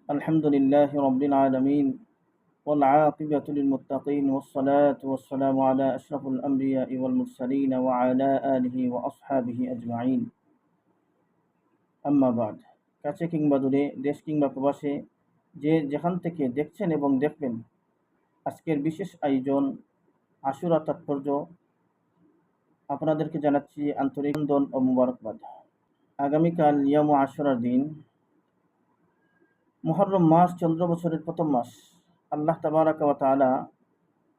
الحمد لله رب العالمين والعاقبة للمتقين والصلاة والسلام على أشرف الأنبياء والمرسلين وعلى آله وأصحابه أجمعين أما بعد কাছে কিংবা দূরে দেশ কিংবা প্রবাসে যে যেখান থেকে দেখছেন এবং দেখবেন আজকের বিশেষ আয়োজন আশুরা তাৎপর্য আপনাদেরকে জানাচ্ছি আন্তরিক অভিনন্দন ও মুবারকবাদ। আগামীকাল ইয়াম আশুরার দিন। মুহররম মাস চন্দ্র বছরের প্রথম মাস। আল্লাহ তাবারাকা ওয়া তাআলা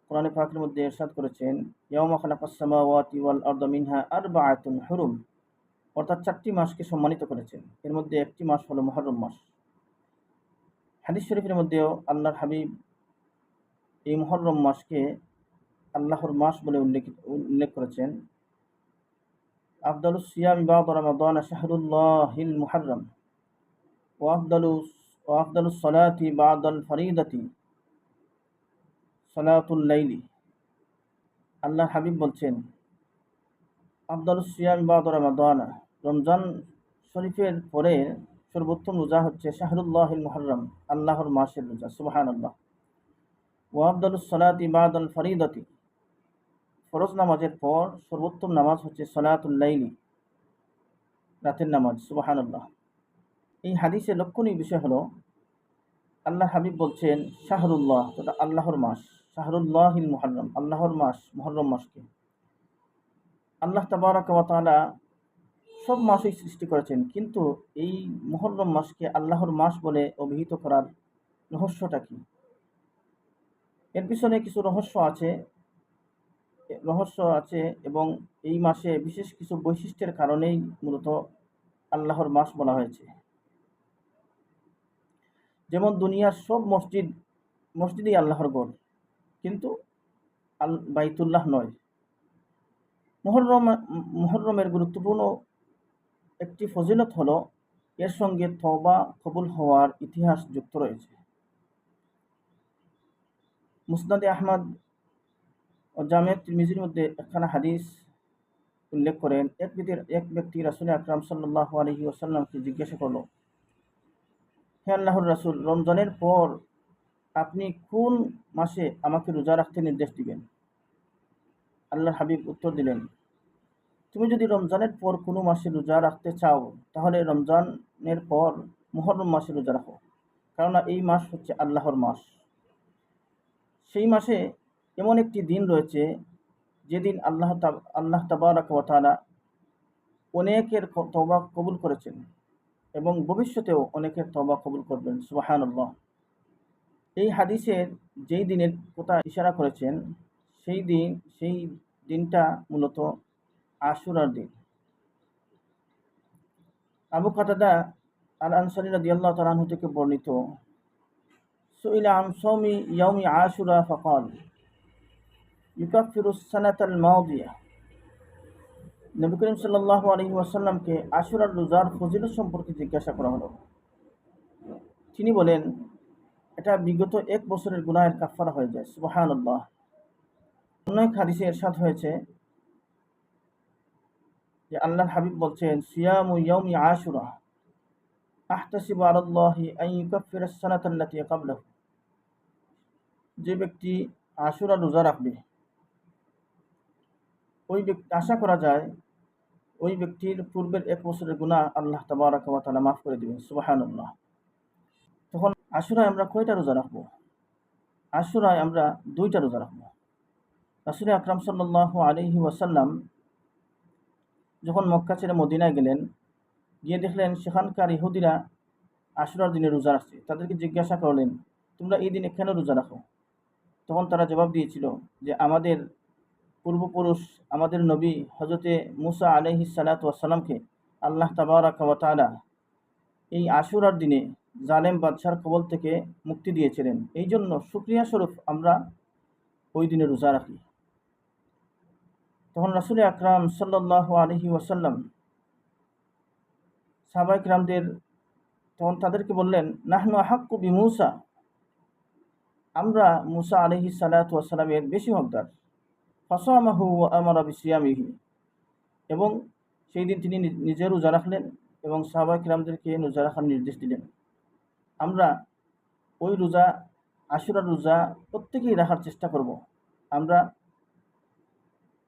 কোরআনে পাকের মধ্যে ইরশাদ করেছেন, ইয়াওমা খালাকাস সামাওয়াতি ওয়াল আরদা মিনহা আরবাআতুন হুরুম, অর্থাৎ 4টি মাসকে সম্মানিত করেছেন। এর মধ্যে একটি মাস হলো মুহররম মাস। হাদিস শরীফের মধ্যেও আল্লাহর হাবিব এই মুহররম মাসকে আল্লাহর মাস বলে উল্লেখ করেছেন। আফদালুস সিয়ামি বা'দা রমাদান শাহরুল্লাহিল মুহররম ওয়া আফদালুস সালাতি বা'দাল ফরিদাতি সালাতুল লাইলি। আল্লাহর হাবিব বলছেন, আফদালুস সিয়ামি বা'দা রমাদান, রমজান শরীফের পরে সর্বোত্তম রোজা হচ্ছে শাহরুল্লাহিল মুহররম, আল্লাহর মাসের রোজা। সুবহানাল্লাহ। ওয়া আফদালুস সালাতি বা'দাল ফরিদাতি, ফরজ নামাজের পর সর্বোত্তম নামাজ হচ্ছে সালাতুল লাইলি, রাতের নামাজ। সুবহানাল্লাহ। এই হাদিসের লক্ষণীয় বিষয় হলো আল্লাহ হাবিব বলছেন শাহরুল্লাহ, তথা আল্লাহর মাস, শাহরুল্লাহিল মুহররম, আল্লাহর মাস, মুহররম মাসকে আল্লাহ তাবারাকা ওয়া তাআলা সব মাসই সৃষ্টি করেছেন, কিন্তু এই মুহররম মাসকে আল্লাহর মাস বলে অভিহিত করার রহস্যটা কি? এর পিছনে কিছু রহস্য আছে এবং এই মাসে বিশেষ কিছু বৈশিষ্ট্যের কারণেই মূলত আল্লাহর মাস বলা হয়েছে। যেমন দুনিয়ার সব মসজিদই আল্লাহর ঘর, কিন্তু বাইতুল্লাহ নয়। মুহররমের গুরুত্বপূর্ণ একটি ফজিলত হলো এর সঙ্গে তওবা কবুল হওয়ার ইতিহাস যুক্ত রয়েছে। মুসনাদে আহমদ ও জামে তিরমিজির মধ্যে একখানা হাদিস উল্লেখ করেন, এক ব্যক্তি রাসূল আকরাম সাল্লাল্লাহু আলাইহি ওয়াসাল্লামকে জিজ্ঞাসা করলো, হে আল্লাহর রাসূল, রমজানের পর আপনি কোন মাসে আমাকে রোজা রাখতে নির্দেশ দিবেন? আল্লাহর হাবিব উত্তর দিলেন, তুমি যদি রমজানের পর কোনো মাসে রোজা রাখতে চাও তাহলে রমজানের পর মুহররম মাসে রোজা রাখো, কেননা এই মাস হচ্ছে আল্লাহর মাস। সেই মাসে এমন একটি দিন রয়েছে যেদিন আল্লাহ তাবারাকা ওয়া তাআলা অনেকের তওবা কবুল করেছেন এবং ভবিষ্যতেও অনেকের তওবা কবুল করবেন। সুবহানাল্লাহ। এই হাদিসের যেই দিনের কথা ইশারা করেছেন সেই দিনটা মূলত আশুরার দিন। আবু কাতাদা আল আনসারী রাদিয়াল্লাহু তাআলা আনহু থেকে বর্ণিত, সুইলা আন সাওমি ইয়াউমি আশুরা ফাকাল ইউকাফিরুস সানাতাল মাদিয়া। নবী করিম সাল্লাল্লাহু আলাইহি ওয়াসাল্লামকে আশুরার রোজার ফজিলত সম্পর্কে জিজ্ঞাসা করা হলো। তিনি বলেন, এটা বিগত 1 বছরের গুনাহের কাফারা হয়ে যায়। সুবহানাল্লাহ। অন্য এক হাদিসে ইরশাদ হয়েছে যে আল্লাহর হাবিব বলছেন, সিয়ামু ইয়াউমি আশুরা আহতাসিবু আলাল্লাহি আন ইউকাফিরাস সানাতাল্লাতী ক্বাবলাহু। যে ব্যক্তি আশুরা রোজা রাখবে, ওই ব্যক্তি আশা করা যায় ওই ব্যক্তির পূর্বের 1 বছরের গুনাহ আল্লাহ তাবারাকা ওয়া তাআলা মাফ করে দিবেন। সুবহানাল্লাহ। তখন আশুরায় আমরা কয়টা রোজা রাখবো? আশুরায় আমরা 2টা রোজা রাখবো। রাসূল আকরাম সাল্লাল্লাহু আলাইহি ওয়াসাল্লাম যখন মক্কা ছেড়ে মদিনায় গেলেন, গিয়ে দেখলেন সেখানকার ইহুদিরা আশুরার দিনে রোজা রাখছে। তাদেরকে জিজ্ঞাসা করলেন, তোমরা এই দিনে কেন রোজা রাখো? তখন তারা জবাব দিয়েছিল যে আমাদের পূর্বপুরুষ, আমাদের নবী হযরতে মুসা আলাইহিস সালাতু ওয়াস সালামকে আল্লাহ তাবারাকা ওয়া তাআলা এই আশুরার দিনে জালেম বাদশার কবল থেকে মুক্তি দিয়েছিলেন। এই জন্য শুকরিয়া স্বরূপ আমরা ওই দিনে রোজা রাখি। তখন রাসূল আকরাম সাল্লাল্লাহু আলাইহি ওয়াসাল্লাম সাহাবায়ে কিরামদের তখন তাদেরকে বললেন, নাহনু আহাক্কু বিমূসা, আমরা মুসা আলাইহিস সালাতু ওয়াস সালামের বেশি হকদার। ফাসামাহু ওয়া আমারা বিসিয়ামিহি, এবং সেই দিন তিনি নিজে রোজা রাখলেন এবং সাহাবায়ে কিরামদেরকে রোজা রাখার নির্দেশ দিলেন। আমরা ওই রোজা আশুরার রোজা প্রত্যেকেই রাখার চেষ্টা করব। আমরা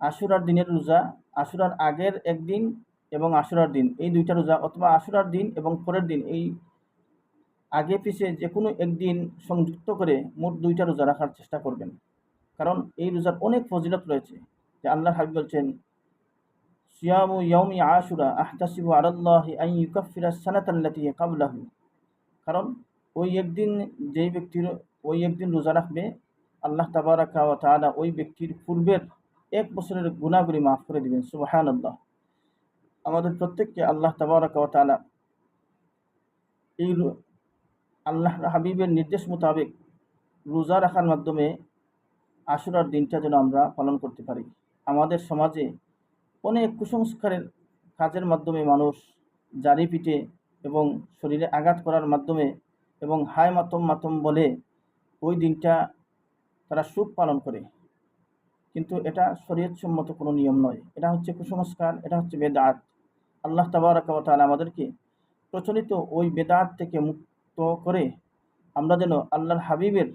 আশুরার দিনের রোজা, আশুরার আগের একদিন এবং আশুরার দিন, এই দুইটা রোজা, অথবা আশুরার দিন এবং পরের দিন, এই আগে পিছে যে কোনো একদিন সংযুক্ত করে মোট দুইটা রোজা রাখার চেষ্টা করবেন। কারণ এই রোজার অনেক ফজিলত রয়েছে। যে আল্লাহর হাবিব বলছেন, সিয়ামু ইয়াউমি আশুরা আহতাসিবু আলাল্লাহি আন ইউকাফিরাস সানাতাল্লাতী ক্বাবলাহু। কারণ ওই একদিন যেই ব্যক্তির ওই একদিন রোজা রাখবে, আল্লাহ তাবারাকা ওয়া তাআলা ওই ব্যক্তির পূর্বের এক বছরের গুনাহগুলি মাফ করে দিবেন। সুবহানাল্লাহ। আমাদের প্রত্যেককে আল্লাহ তাবারাকা ওয়া তাআলা এই আল্লাহ হাবিবের নির্দেশ মোতাবেক রোজা রাখার মাধ্যমে আশুরার দিনটা যেন আমরা পালন করতে পারি। আমাদের সমাজে অনেক কুসংস্কারের কাজের মাধ্যমে মানুষ জারি পিটে এবং শরীরে আঘাত করার মাধ্যমে এবং হায় মাতম মাতম বলে ওই দিনটা তারা সুখ পালন করে, কিন্তু এটা শরীয়তসম্মত কোনো নিয়ম নয়। এটা হচ্ছে কুসংস্কার, এটা হচ্ছে বেদাত। আল্লাহ তাবারাকা ওয়া তাআলা আমাদেরকে প্রচলিত ওই বেদাত থেকে মুক্ত করে আমরা যেন আল্লাহর হাবিবের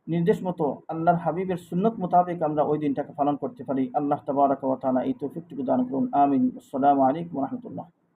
নির্দেশ মতো, আল্লাহর হাবিবের সুন্নত মোতাবেক আমরা ওই দিনটাকে পালন করতে পারি। আল্লাহ তাবারাকা ওয়া তাআলা এই তৌফিকটুকু দান করুন। আমিন। আসসালামু আলাইকুম ওয়া রাহমাতুল্লাহ।